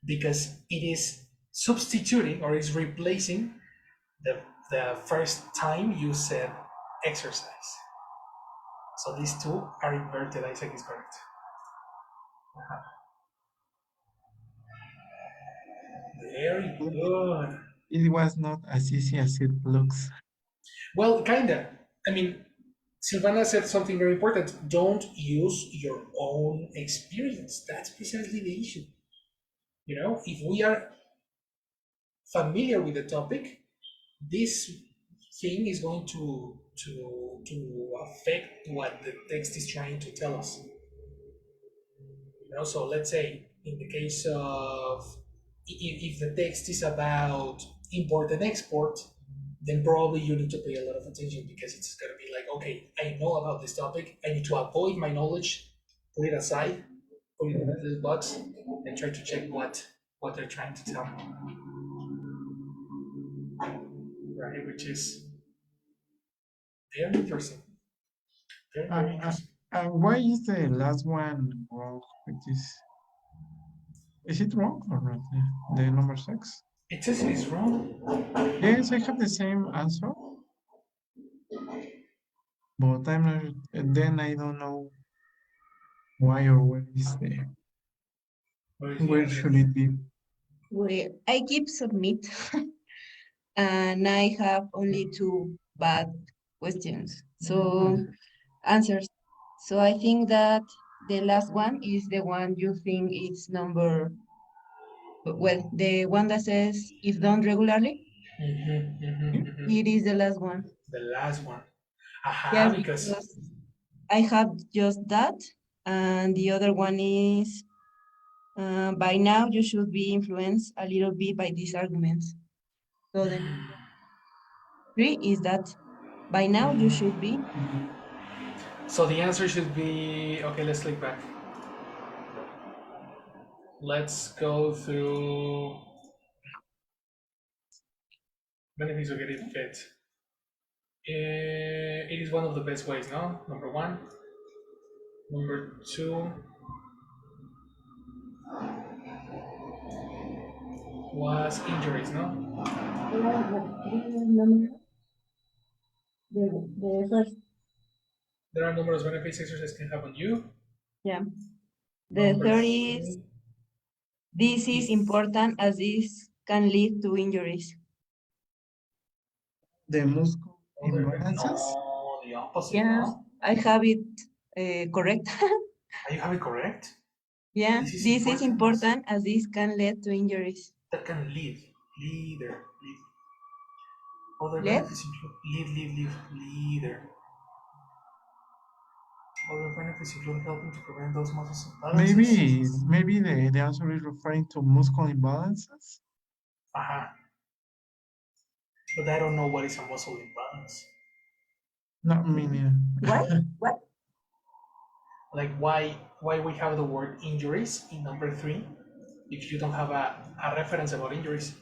because it is substituting or is replacing the first time you said exercise. So these two are inverted. Isaac is correct. Very good. It was not as easy as it looks. Well, kinda. I mean, Silvana said something very important. Don't use your own experience. That's precisely the issue. You know, if we are familiar with the topic, this thing is going to affect what the text is trying to tell us. You know, so let's say in the case of if the text is about import and export, then probably you need to pay a lot of attention because it's going to be like, okay, I know about this topic. I need to avoid my knowledge, put it aside, put it in a little box, and try to check what they're trying to tell me. Right, which is very interesting. Very interesting. And why is the last one wrong? Which is it wrong or not? The number 6? It says it is wrong. Yes, I have the same answer, but I'm not. Then I don't know why or where is the. Where should it be? Well, I keep submit and I have only two bad questions. So answers. So I think that the last one is the one you think is number, well, the one that says if done regularly, it is the last one. The last one. Yes, Because because I have just that, and the other one is by now you should be influenced a little bit by these arguments. So the number three is that by now you should be. so the answer should be okay. Let's click back. Let's go through benefits of getting fit. It is one of the best ways, no? Number one. Number two was injuries, no? The first, There are numerous benefits exercise can have on you. yeah. The Number third is three, this is important as this can lead to injuries. The muscle other, imbalances? no, the opposite, Yeah, no? I have it correct. Are you having correct? Yeah, This this is important as this can lead to injuries. that can leader, lead. Other Lead? benefits include leader. Other benefits include helping to prevent those muscle imbalances. Maybe the answer is referring to muscle imbalances. Uh-huh. But I don't know what is a muscle imbalance. Not me neither. What? Like why we have the word injuries in number 3 if you don't have a reference about injuries.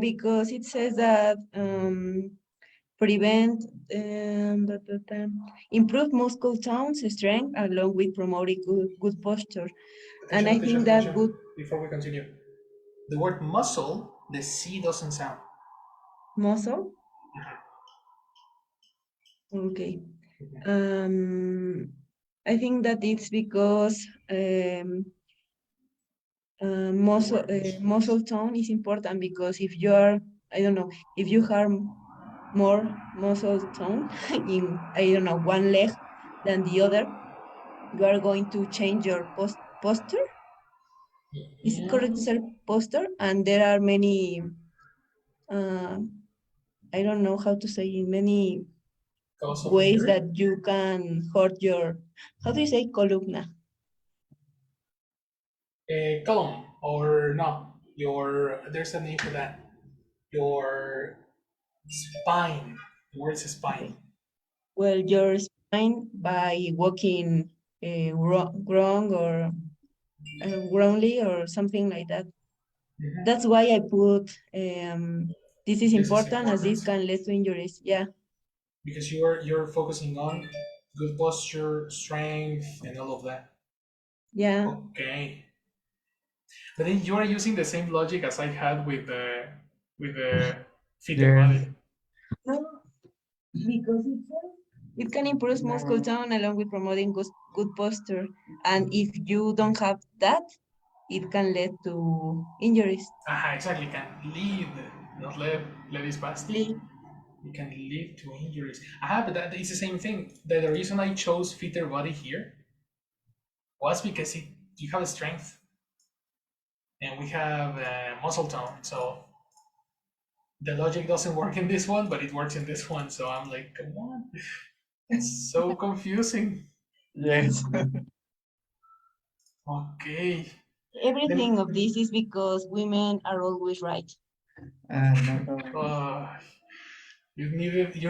Because it says that prevent improve muscle tone, strength, along with promoting good posture. And I think that good Before we continue, the word muscle, the C doesn't sound. muscle. Okay. I think that it's because muscle tone is important, because if you are, I don't know, if you have more muscle tone in, I don't know, one leg than the other, you are going to change your posture. Is it correct to say posture? And there are many, I don't know how to say, in many Cause of ways injury? that you can hurt your, how do you say, columna? Column, or no, there's a name for that. Your spine. The word is spine. Okay. Well, your spine by walking wrong or wrongly or something like that. Mhm. That's why I put this is This is important, as this important can lead to injuries. Yeah, because you're focusing on good posture, strength, and all of that. yeah, Okay. But then you are using the same logic as I had with the fitter Yes. body. no, because it can improve muscle No. tone along with promoting good posture. And if you don't have that, it can lead to injuries. Exactly. Can lead, not let it pass. Sleep. It can lead to injuries. But that is the same thing. The reason I chose fitter body here was because you have strength and we have muscle tone. So the logic doesn't work in this one, but it works in this one. So I'm like, come on, it's so confusing. Yes. Okay. Everything of Then, this is because women are always right. Not always. You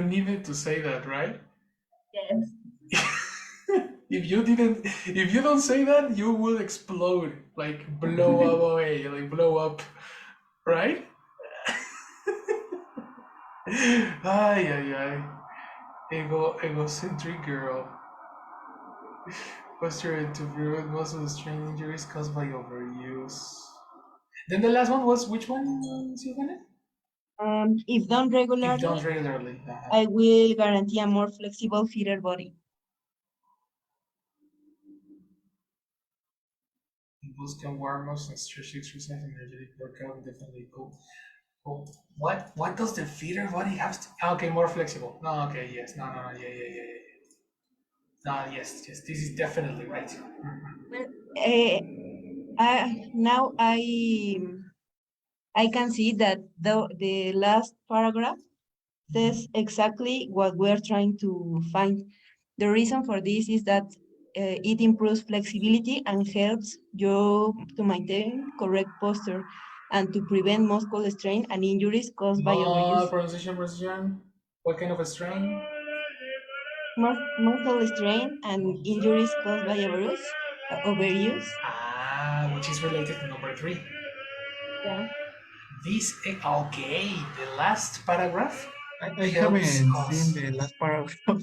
needed to say that, right? Yes. If you don't say that, you will explode, like blow up away, like blow up, right? Ay, ay, ay. Egocentric girl. Posture to prevent muscle strain injuries caused by overuse. Then the last one was which one, Silvana? If done If done regularly, regularly. I will guarantee a more flexible, fitter body. Boost can warm ups and stretch exercise, energetic workout, definitely cool. Oh, what does the fitter body have to? Okay, more flexible. No, okay, yes, no, yeah. No, yes, this is definitely right. Well, now I can see that the last paragraph says exactly what we're trying to find. The reason for this is that it improves flexibility and helps you to maintain correct posture and to prevent muscle strain and injuries caused by overuse. Pronunciation. What kind of a strain? Muscle strain and injuries caused by overuse. Which is related to number 3. Yeah. Okay, the last paragraph I helps haven't seen us. the last paragraph.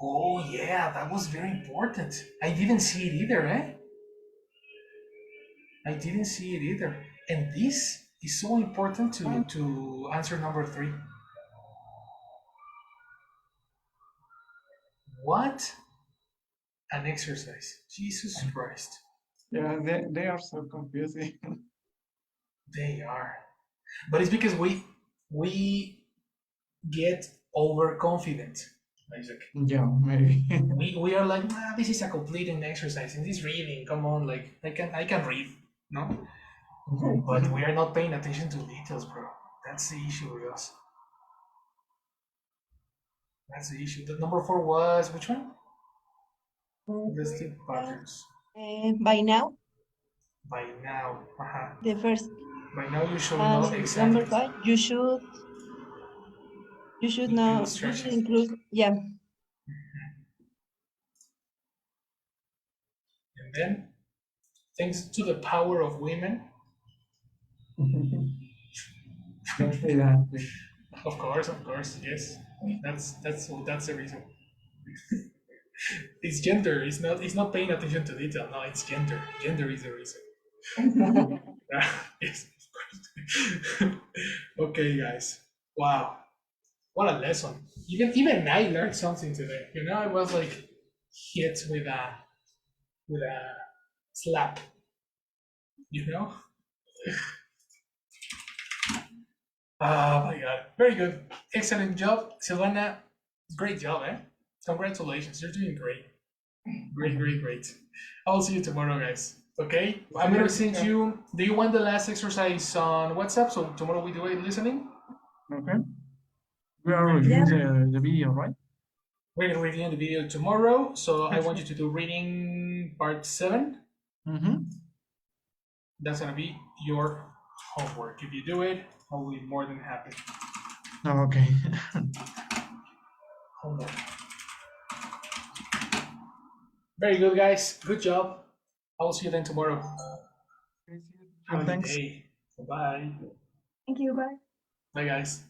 Oh yeah, that was very important. I didn't see it either, eh? I didn't see it either. And this is so important to answer number 3. What an exercise. Jesus Christ. Yeah, they are so confusing. They are. But it's because we get overconfident, Isaac. Yeah, maybe. We are like, this is a completing exercise and this reading, come on, like I can read, no? But we are not paying attention to details, bro. That's the issue with us. That's the issue. The number 4 was which one? The sleep patterns. By now, By now. the first. By now you should know And exactly. number 5, you should Include know, you should instructions. include, yeah. And then, thanks to the power of women, Don't say that, please. of course, yes. That's the reason. It's gender. It's not paying attention to detail. No, it's gender. Gender is the reason. Yes, of course. Okay, guys. Wow, what a lesson. Even I learned something today. You know, I was like hit with a slap. You know. Oh my god, very good, excellent job, Silvana. Great job, eh? Congratulations, you're doing great. Great. I'll see you tomorrow, guys. Okay? I'm gonna send you. Do you want the last exercise on WhatsApp? So tomorrow we do it listening? Okay. We are reviewing the video, right? We're gonna review the video tomorrow. So I want you to do reading part 7. Mm-hmm. That's gonna be your homework. If you do it, I'll be more than happy. Okay. Homework. Very good, guys. Good job. I will see you then tomorrow. Have a good Thanks. day. Bye. Thank you, bye. Bye, guys.